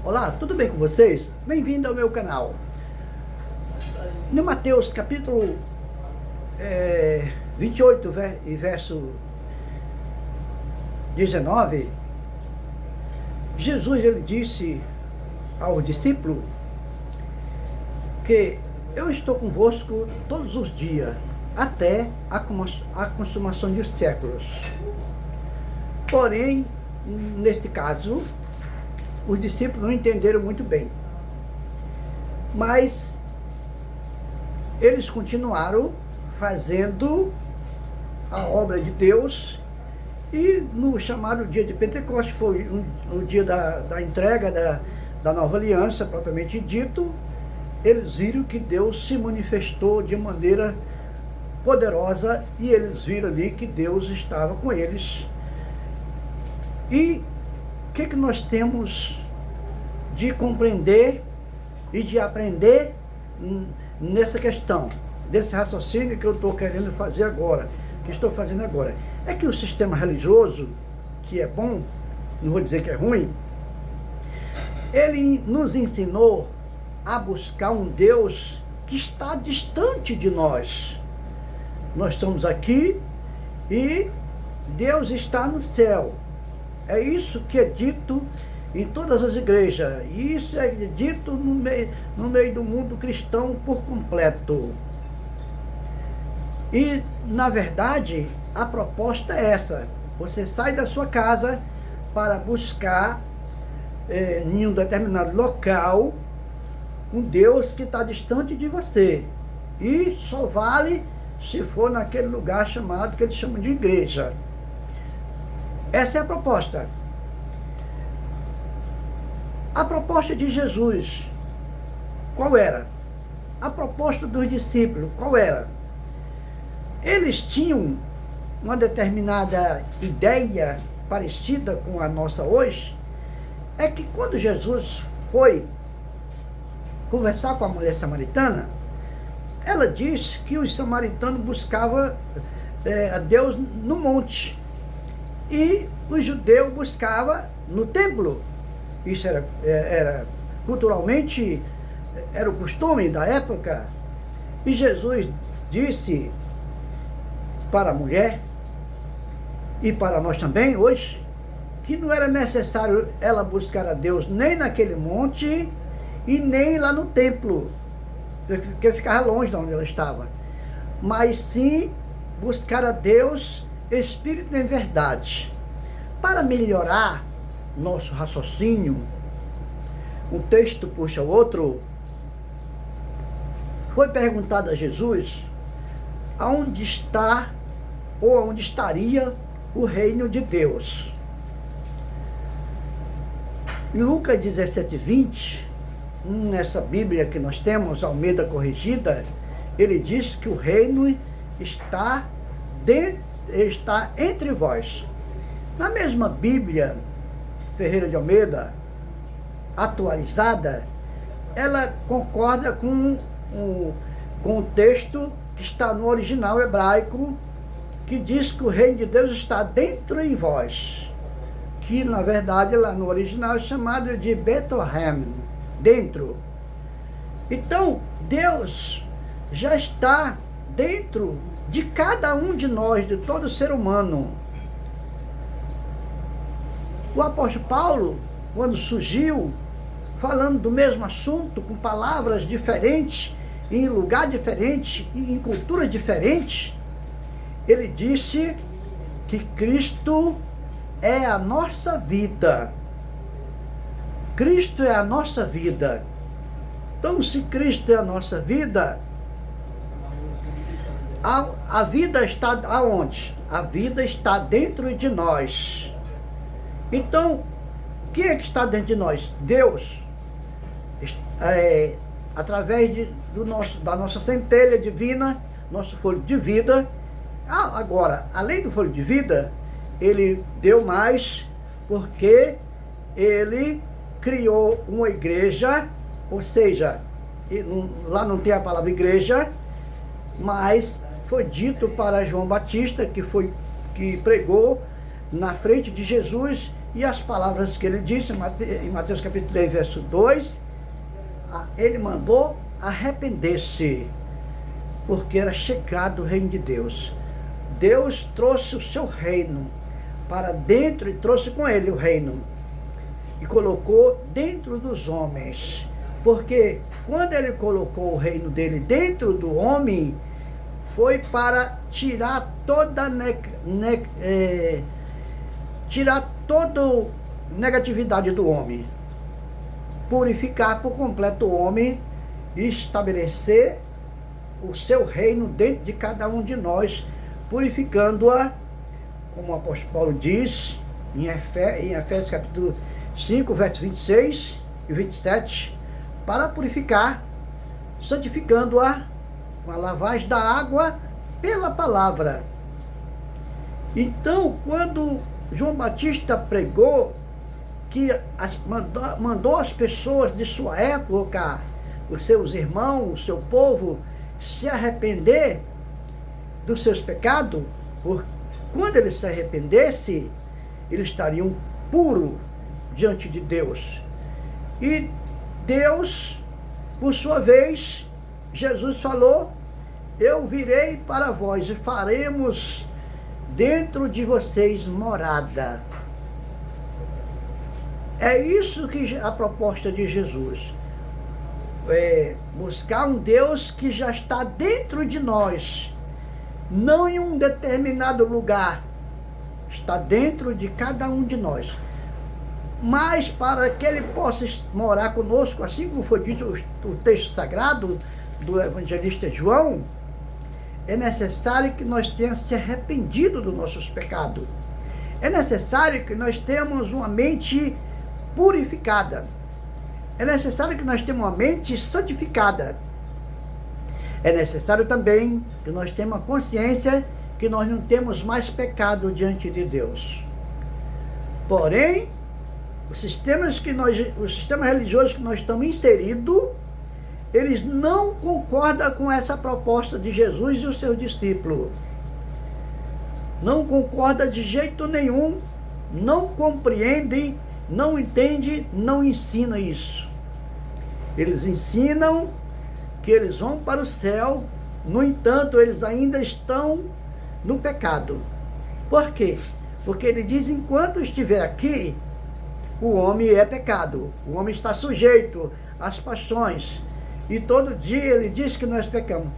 Olá, tudo bem com vocês? Bem-vindo ao meu canal. No Mateus capítulo 28 e verso 19, Jesus ele disse ao discípulo que eu estou convosco todos os dias, até a consumação dos séculos. Porém, neste caso, os discípulos não entenderam muito bem. Mas eles continuaram fazendo a obra de Deus, e no chamado dia de Pentecostes, foi o dia da entrega da nova aliança, propriamente dito, eles viram que Deus se manifestou de maneira poderosa, e eles viram ali que Deus estava com eles. E o que nós temos de compreender e de aprender nessa questão, desse raciocínio que eu estou querendo fazer agora, que estou fazendo agora? É que o sistema religioso, que é bom, não vou dizer que é ruim, ele nos ensinou a buscar um Deus que está distante de nós. Nós estamos aqui e Deus está no céu. É isso que é dito em todas as igrejas. E isso é dito no meio do mundo cristão por completo. E, na verdade, a proposta é essa. Você sai da sua casa para buscar em um determinado local um Deus que está distante de você. E só vale se for naquele lugar chamado, que eles chamam de igreja. Essa é a proposta. A proposta de Jesus, qual era? A proposta dos discípulos, qual era? Eles tinham uma determinada ideia parecida com a nossa hoje, é que quando Jesus foi conversar com a mulher samaritana, ela disse que os samaritanos buscavam a Deus no monte, e o judeu buscava no templo. Isso era culturalmente, era o costume da época. E Jesus disse para a mulher, e para nós também hoje, que não era necessário ela buscar a Deus nem naquele monte e nem lá no templo, porque ficava longe de onde ela estava, mas sim buscar a Deus espírito em verdade. Para melhorar nosso raciocínio, um texto puxa o outro. Foi perguntado a Jesus aonde está ou aonde estaria o reino de Deus. Em Lucas 17:20, nessa Bíblia que nós temos, Almeida Corrigida, ele diz que o reino está entre vós. Na mesma Bíblia Ferreira de Almeida, atualizada, ela concorda com o texto que está no original hebraico, que diz que o reino de Deus está dentro em vós, que na verdade lá no original é chamado de Bethlehem, dentro. Então Deus já está dentro de cada um de nós, de todo ser humano. O apóstolo Paulo, quando surgiu, falando do mesmo assunto, com palavras diferentes, em lugar diferente e em cultura diferente, ele disse que Cristo é a nossa vida. Cristo é a nossa vida. Então, se Cristo é a nossa vida, a vida está aonde? A vida está dentro de nós. Então, quem é que está dentro de nós? Deus. Através da nossa centelha divina, nosso fôlego de vida. Agora, além do fôlego de vida, ele deu mais, porque ele criou uma igreja, ou seja, lá não tem a palavra igreja, mas foi dito para João Batista, que pregou na frente de Jesus, E as palavras que ele disse em Mateus capítulo 3, verso 2, ele mandou arrepender-se, porque era chegado o reino de Deus. Deus trouxe o seu reino para dentro e trouxe com ele o reino e colocou dentro dos homens, porque quando ele colocou o reino dele dentro do homem, foi para tirar toda negatividade do homem, purificar por completo o homem e estabelecer o seu reino dentro de cada um de nós, purificando-a, como o apóstolo Paulo diz em Efésios capítulo 5, versos 26 e 27, para purificar, santificando-a com a lavagem da água pela palavra. Então, quando João Batista pregou, que mandou as pessoas de sua época, os seus irmãos, o seu povo, se arrepender dos seus pecados, quando eles se arrependessem, eles estariam puros diante de Deus. E Deus, por sua vez, Jesus falou: eu virei para vós e faremos dentro de vocês morada. É isso que a proposta de Jesus. Buscar um Deus que já está dentro de nós, não em um determinado lugar, está dentro de cada um de nós. Mas para que ele possa morar conosco, assim como foi dito o texto sagrado do evangelista João, é necessário que nós tenhamos se arrependido dos nossos pecados. É necessário que nós tenhamos uma mente purificada. É necessário que nós tenhamos uma mente santificada. É necessário também que nós tenhamos a consciência que nós não temos mais pecado diante de Deus. Porém, os sistemas religiosos que nós estamos inseridos, eles não concordam com essa proposta de Jesus e os seus discípulos. Não concordam de jeito nenhum, não compreendem, não entendem, não ensinam isso. Eles ensinam que eles vão para o céu, no entanto, eles ainda estão no pecado. Por quê? Porque ele diz: enquanto estiver aqui, o homem é pecado, o homem está sujeito às paixões, e todo dia ele diz que nós pecamos.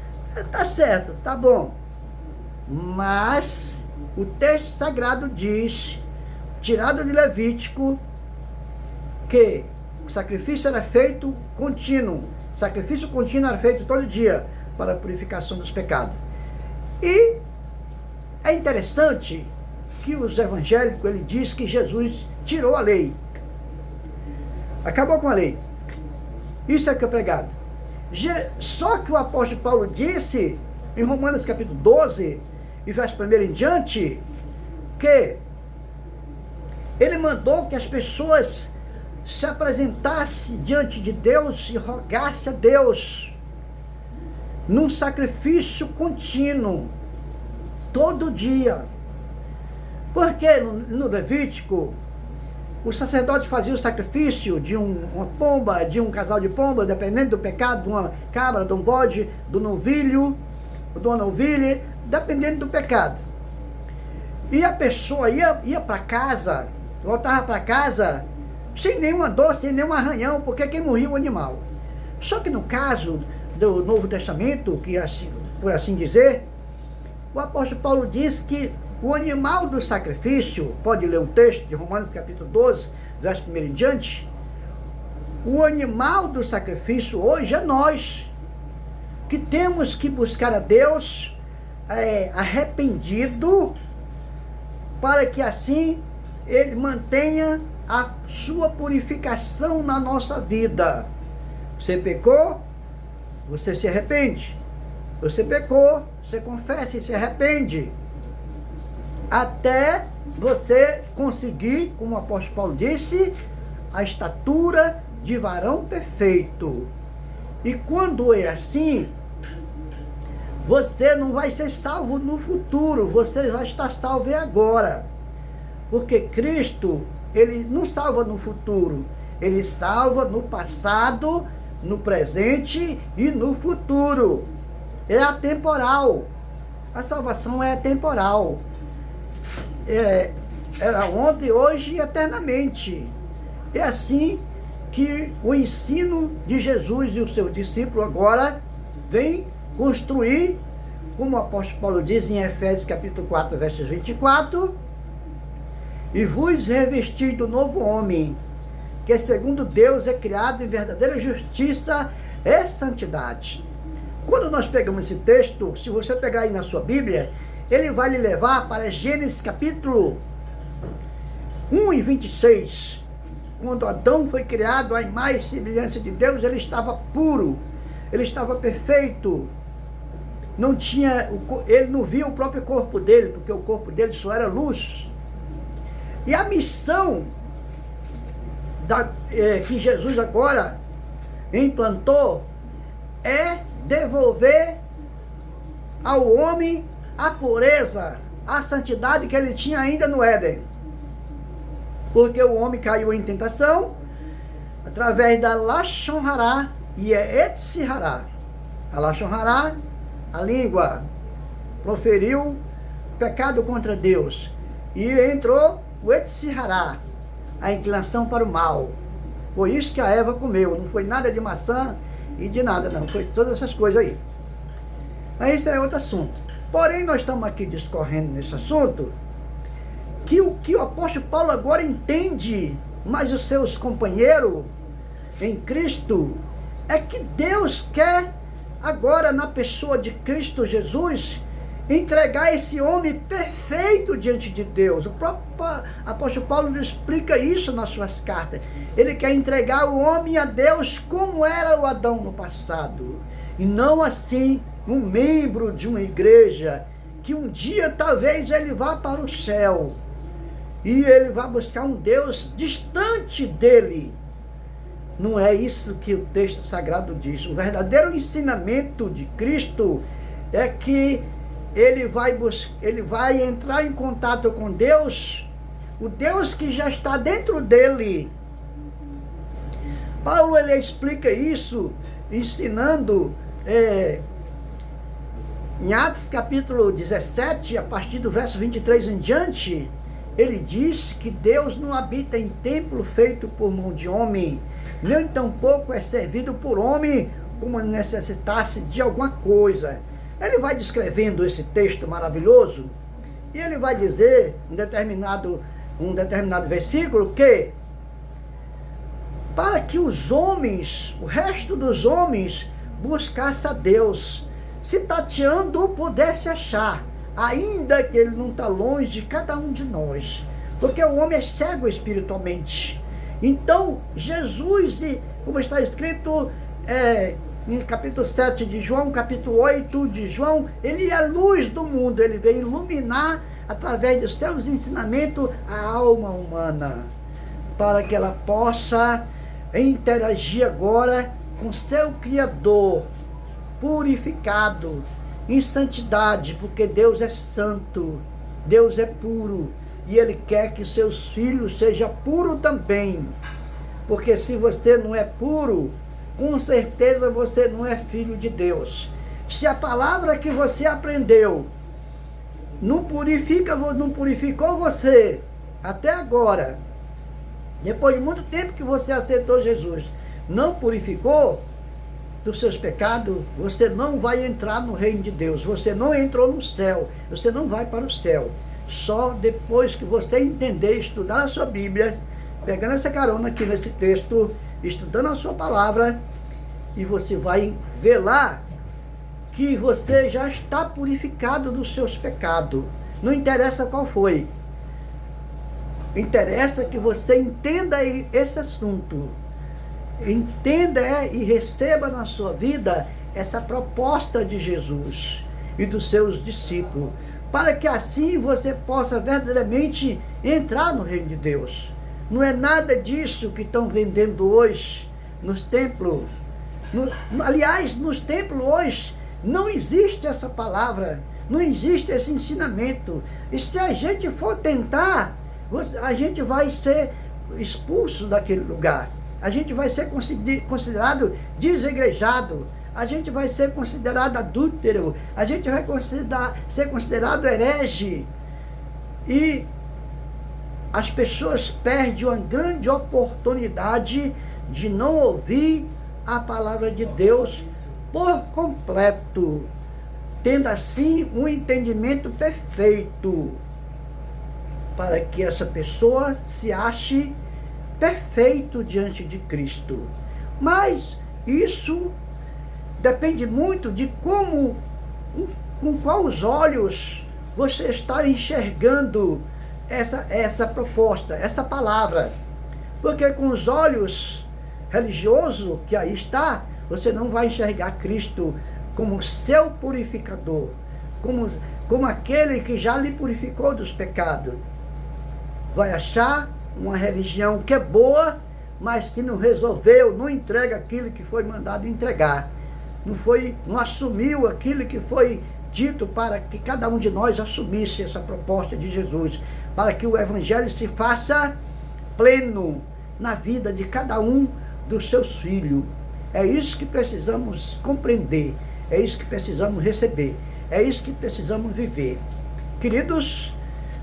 Tá certo, tá bom, mas o texto sagrado diz, tirado de Levítico, que o sacrifício era feito contínuo, sacrifício contínuo era feito todo dia para a purificação dos pecados. E é interessante que os evangélicos, ele diz que Jesus tirou a lei, acabou com a lei. Isso é que é pregado. Só que o apóstolo Paulo disse em Romanos capítulo 12 e verso 1 em diante, que ele mandou que as pessoas se apresentassem diante de Deus e rogassem a Deus num sacrifício contínuo, todo dia. Porque no Levítico, o sacerdote fazia o sacrifício de uma pomba, de um casal de pomba, dependendo do pecado, de uma cabra, de um bode, do novilho, de uma novilha, dependendo do pecado. E a pessoa ia para casa, voltava para casa, sem nenhuma dor, sem nenhum arranhão, porque quem morria o animal. Só que no caso do Novo Testamento, que assim, por assim dizer, o apóstolo Paulo diz que o animal do sacrifício, pode ler o texto de Romanos capítulo 12, verso 1 em diante, o animal do sacrifício hoje é nós, que temos que buscar a Deus arrependido, para que assim ele mantenha a sua purificação na nossa vida. Você pecou, você se arrepende. Você pecou, você confessa e se arrepende. Até você conseguir, como o apóstolo Paulo disse, a estatura de varão perfeito. E quando é assim, você não vai ser salvo no futuro, você vai estar salvo agora. Porque Cristo, ele não salva no futuro, ele salva no passado, no presente e no futuro. É atemporal. A salvação é atemporal. Era ontem, hoje e eternamente. É assim que o ensino de Jesus e o seu discípulo agora vem construir, como o apóstolo Paulo diz em Efésios capítulo 4, versos 24, e vos revestir do novo homem, que segundo Deus é criado em verdadeira justiça e santidade. Quando nós pegamos esse texto, se você pegar aí na sua Bíblia, ele vai lhe levar para Gênesis capítulo 1 e 26. Quando Adão foi criado à imagem e semelhança de Deus, ele estava puro, ele estava perfeito. Ele não via o próprio corpo dele, porque o corpo dele só era luz. E a missão que Jesus agora implantou é devolver ao homem a pureza, a santidade que ele tinha ainda no Éden. Porque o homem caiu em tentação através da Lashon Hará e Etzi Hará. A Lashon Hará, a língua, proferiu pecado contra Deus. E entrou o Etzi Hará, a inclinação para o mal. Foi isso que a Eva comeu. Não foi nada de maçã e de nada, não. Foi todas essas coisas aí. Mas isso é outro assunto. Porém, nós estamos aqui discorrendo nesse assunto, que o apóstolo Paulo agora entende, mas os seus companheiros em Cristo, é que Deus quer agora, na pessoa de Cristo Jesus, entregar esse homem perfeito diante de Deus. O próprio apóstolo Paulo explica isso nas suas cartas. Ele quer entregar o homem a Deus como era o Adão no passado, e não assim um membro de uma igreja, que um dia talvez ele vá para o céu, e ele vai buscar um Deus distante dele. Não é isso que o texto sagrado diz. O verdadeiro ensinamento de Cristo é que ele vai entrar em contato com Deus, o Deus que já está dentro dele. Paulo, ele explica isso ensinando em Atos capítulo 17, a partir do verso 23 em diante. Ele diz que Deus não habita em templo feito por mão de homem, nem tampouco é servido por homem como necessitasse de alguma coisa. Ele vai descrevendo esse texto maravilhoso, e ele vai dizer, um determinado versículo, que para que os homens, o resto dos homens, buscasse a Deus, se tateando pudesse achar, ainda que ele não está longe de cada um de nós, porque o homem é cego espiritualmente. Então, Jesus, como está escrito em capítulo 7 de João, capítulo 8 de João, ele é a luz do mundo, ele veio iluminar, através dos seus ensinamentos, a alma humana, para que ela possa interagir agora com seu Criador, purificado, em santidade, porque Deus é santo, Deus é puro, e Ele quer que seus filhos sejam puros também, porque se você não é puro, com certeza você não é filho de Deus. Se a palavra que você aprendeu não purificou você até agora, depois de muito tempo que você aceitou Jesus, não purificou dos seus pecados, você não vai entrar no reino de Deus, você não entrou no céu, você não vai para o céu. Só depois que você entender, estudar a sua Bíblia, pegando essa carona aqui nesse texto, estudando a sua palavra, e você vai ver lá que você já está purificado dos seus pecados. Não interessa qual foi, interessa que você entenda esse assunto. Entenda e receba na sua vida essa proposta de Jesus e dos seus discípulos, para que assim você possa verdadeiramente entrar no reino de Deus. Não é nada disso que estão vendendo hoje nos templos. Aliás, nos templos hoje não existe essa palavra, não existe esse ensinamento. E se a gente for tentar a gente vai ser expulso daquele lugar. A gente vai ser considerado desegrejado. A gente vai ser considerado adúltero. A gente vai ser considerado herege. E as pessoas perdem uma grande oportunidade de não ouvir a palavra de Deus por completo, tendo assim um entendimento perfeito, para que essa pessoa se ache perfeito diante de Cristo. Mas isso depende muito de com quais olhos você está enxergando essa proposta, essa palavra. Porque com os olhos religiosos que aí está, você não vai enxergar Cristo como seu purificador, como aquele que já lhe purificou dos pecados. Vai achar uma religião que é boa, mas que não resolveu, não entrega aquilo que foi mandado entregar. Não assumiu aquilo que foi dito para que cada um de nós assumisse essa proposta de Jesus, para que o Evangelho se faça pleno na vida de cada um dos seus filhos. É isso que precisamos compreender, é isso que precisamos receber, é isso que precisamos viver. Queridos,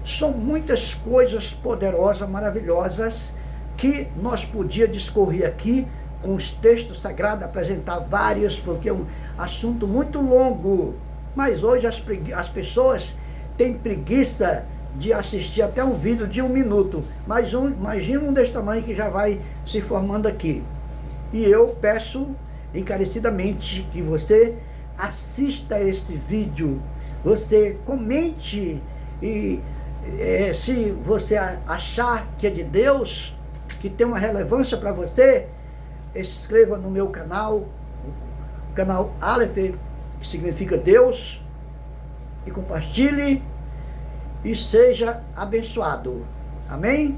são muitas coisas poderosas, maravilhosas, que nós podíamos discorrer aqui com os textos sagrados, apresentar vários, porque é um assunto muito longo. Mas hoje as pessoas têm preguiça de assistir até um vídeo de 1 minuto. Imagina um desse tamanho que já vai se formando aqui. E eu peço encarecidamente que você assista esse vídeo, você comente e se você achar que é de Deus, que tem uma relevância para você, se inscreva no meu canal, o canal Aleph, que significa Deus, e compartilhe e seja abençoado. Amém?